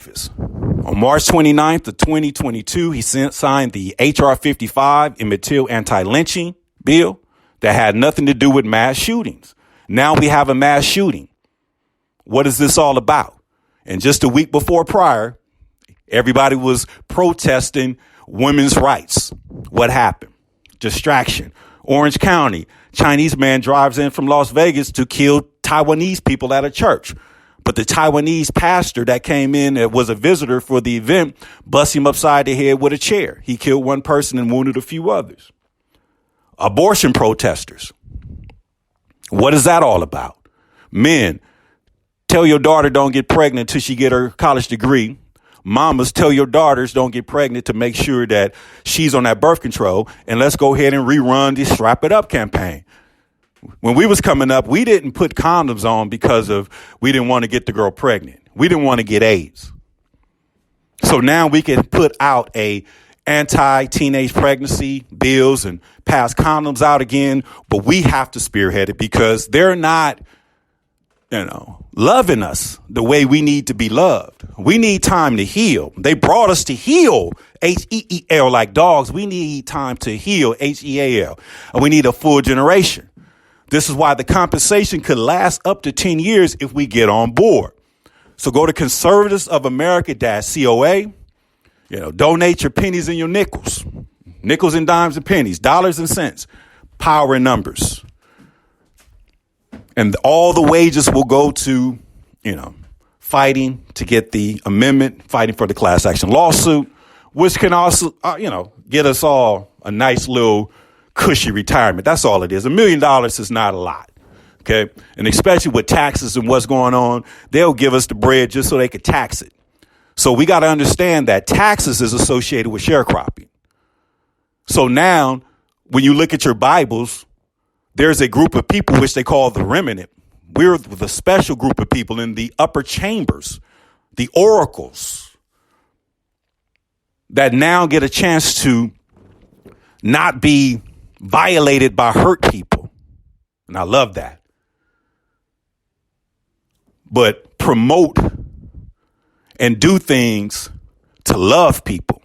office. On March 29th of 2022, he signed the H.R. 55 immaterial anti-lynching bill that had nothing to do with mass shootings. Now we have a mass shooting. What is this all about? And just a week before prior, everybody was protesting women's rights. What happened? Distraction. Orange County, Chinese man drives in from Las Vegas to kill Taiwanese people at a church. But the Taiwanese pastor that came in that was a visitor for the event bust him upside the head with a chair. He killed one person and wounded a few others. Abortion protesters. What is that all about? Men, tell your daughter don't get pregnant till she get her college degree. Mamas, tell your daughters don't get pregnant to make sure that she's on that birth control. And let's go ahead and rerun the Strap It Up campaign. When we was coming up, we didn't put condoms on because we didn't want to get the girl pregnant. We didn't want to get AIDS. So now we can put out a anti-teenage pregnancy bills and pass condoms out again. But we have to spearhead it because they're not, loving us the way we need to be loved. We need time to heal. They brought us to heal, H-E-E-L, like dogs. We need time to heal, H-E-A-L. And we need a full generation. This is why the compensation could last up to 10 years if we get on board. So go to conservatives-of-America-COA. Donate your pennies and your nickels. Nickels and dimes and pennies, dollars and cents. Power in numbers. And all the wages will go to, fighting to get the amendment, fighting for the class action lawsuit, which can also, get us all a nice little cushy retirement. That's all it is. $1 million is not a lot. Okay. And especially with taxes and what's going on, they'll give us the bread just so they could tax it. So we got to understand that taxes is associated with sharecropping. So now when you look at your Bibles, there's a group of people which they call the remnant. We're the special group of people in the upper chambers, the oracles, that now get a chance to not be violated by hurt people. And I love that. But promote and do things to love people.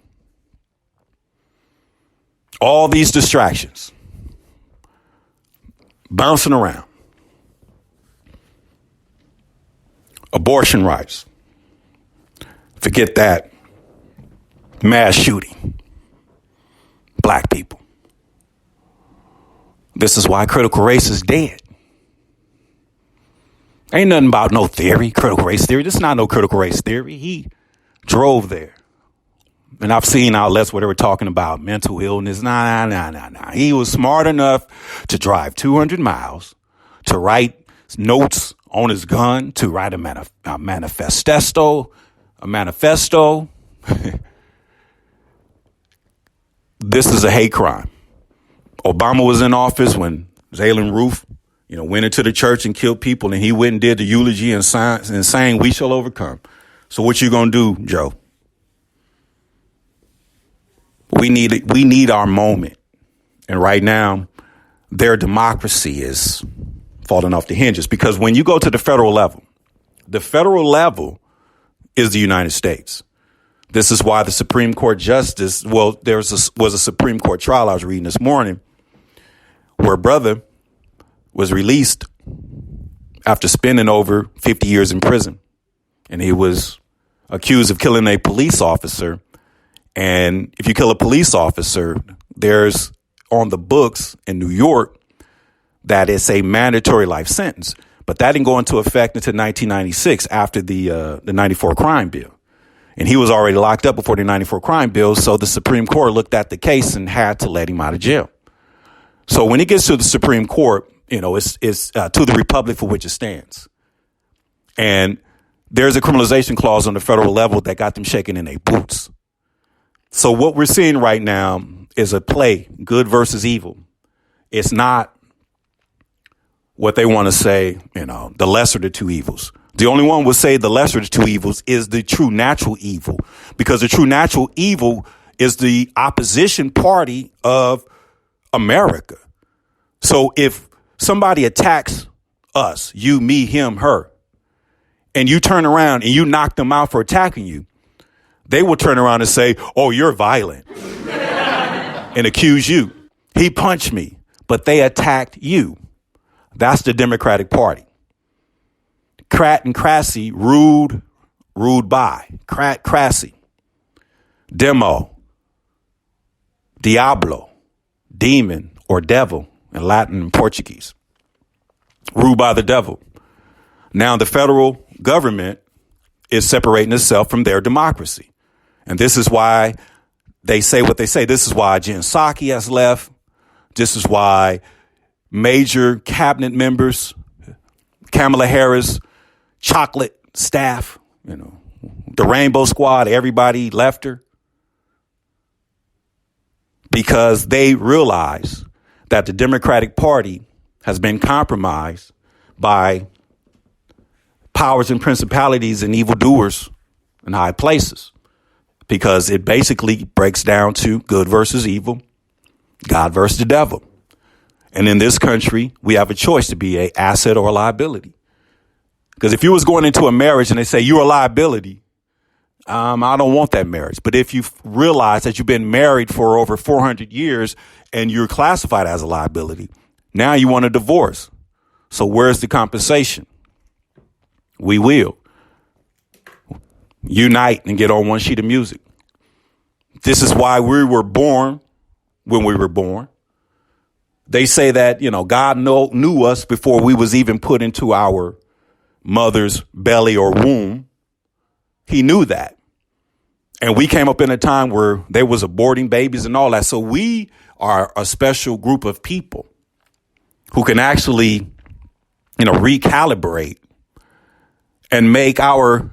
All these distractions bouncing around. Abortion rights. Forget that. Mass shooting. Black people. This is why critical race is dead. Ain't nothing about no theory, critical race theory. This is not no critical race theory. He drove there. And I've seen outlets where they were talking about mental illness. Nah. He was smart enough to drive 200 miles, to write notes on his gun, to write a manifesto. This is a hate crime. Obama was in office when Jalen Roof, went into the church and killed people, and he went and did the eulogy and sang, "We shall overcome." So what you gonna do, Joe? We need our moment. And right now, their democracy is falling off the hinges because when you go to the federal level is the United States. This is why the Supreme Court justice, there was a Supreme Court trial I was reading this morning where a brother was released after spending over 50 years in prison. And he was accused of killing a police officer. And if you kill a police officer, there's on the books in New York that it's a mandatory life sentence. But that didn't go into effect until 1996 after the 94 crime bill. And he was already locked up before the 94 crime bill. So the Supreme Court looked at the case and had to let him out of jail. So when it gets to the Supreme Court, it's to the republic for which it stands. And there's a criminalization clause on the federal level that got them shaking in their boots. So what we're seeing right now is a play, good versus evil. It's not what they want to say, the lesser of the two evils. The only one would say the lesser of the two evils is the true natural evil, because the true natural evil is the opposition party of America. So if somebody attacks us, you, me, him, her, and you turn around and you knock them out for attacking you, they will turn around and say, oh, you're violent and accuse you. He punched me, but they attacked you. That's the Democratic Party. Crat and Crassy ruled by. Crat, Crassy. Demo. Diablo. Demon or devil in Latin and Portuguese. Ruled by the devil. Now the federal government is separating itself from their democracy. And this is why they say what they say. This is why Jen Psaki has left. This is why major cabinet members, Kamala Harris, chocolate staff, the Rainbow Squad, everybody left her. Because they realize that the Democratic Party has been compromised by powers and principalities and evildoers in high places. Because it basically breaks down to good versus evil, God versus the devil. And in this country, we have a choice to be an asset or a liability. Because if you was going into a marriage and they say you're a liability, I don't want that marriage. But if you realize that you've been married for over 400 years and you're classified as a liability, now you want a divorce. So where's the compensation? We will unite and get on one sheet of music. This is why we were born when we were born. They say that, God knew us before we was even put into our mother's belly or womb. He knew that. And we came up in a time where there was aborting babies and all that. So we are a special group of people who can actually, recalibrate and make our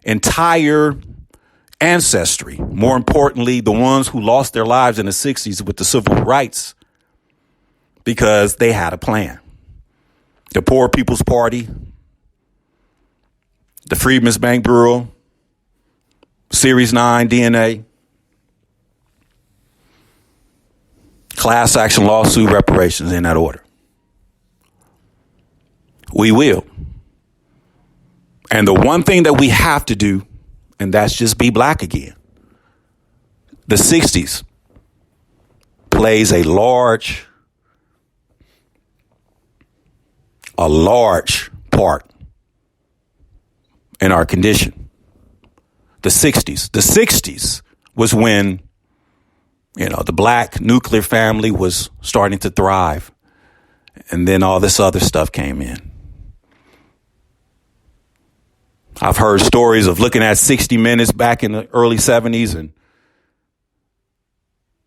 entire ancestry, more importantly, the ones who lost their lives in the 60s with the civil rights, because they had a plan. The Poor People's Party, the Freedmen's Bank Bureau, Series 9 DNA, class action lawsuit, reparations, in that order. We will. And the one thing that we have to do, and that's just be black again. The 60s plays a large part in our condition. The 60s was when, the black nuclear family was starting to thrive. And then all this other stuff came in. I've heard stories of looking at 60 Minutes back in the early 70s and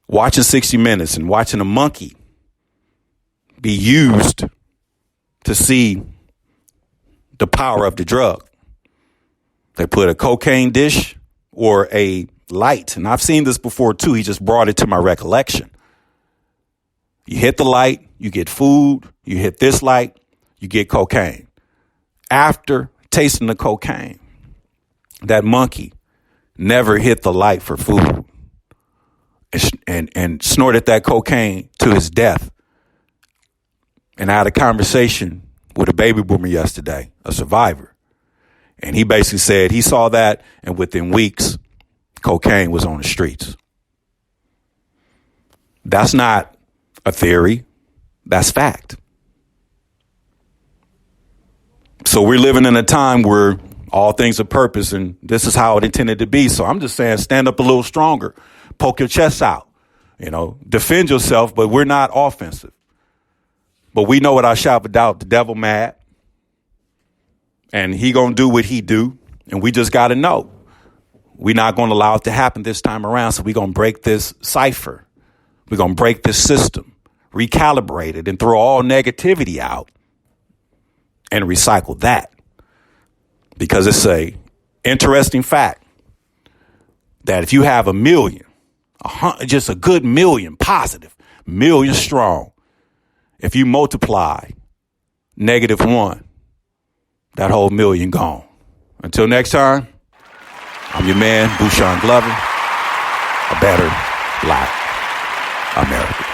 watching 60 Minutes and watching a monkey be used to see the power of the drug. They put a cocaine dish or a light. And I've seen this before, too. He just brought it to my recollection. You hit the light, you get food. You hit this light, you get cocaine. After tasting the cocaine, that monkey never hit the light for food and snorted that cocaine to his death. And I had a conversation with a baby boomer yesterday, a survivor. And he basically said he saw that, and within weeks, cocaine was on the streets. That's not a theory. That's fact. So we're living in a time where all things are purpose, and this is how it intended to be. So I'm just saying, stand up a little stronger, poke your chest out, defend yourself, but we're not offensive. But we know without a shadow of a doubt, the devil mad, and he gonna do what he do, and we just got to know we're not going to allow it to happen this time around. So we're gonna break this cipher, we're gonna break this system, recalibrate it, and throw all negativity out and recycle that. Because it's a interesting fact that if you have a million, just a good million, positive, million strong, if you multiply -1, that whole million gone. Until next time, I'm your man, Bushawn Glover, a better black America.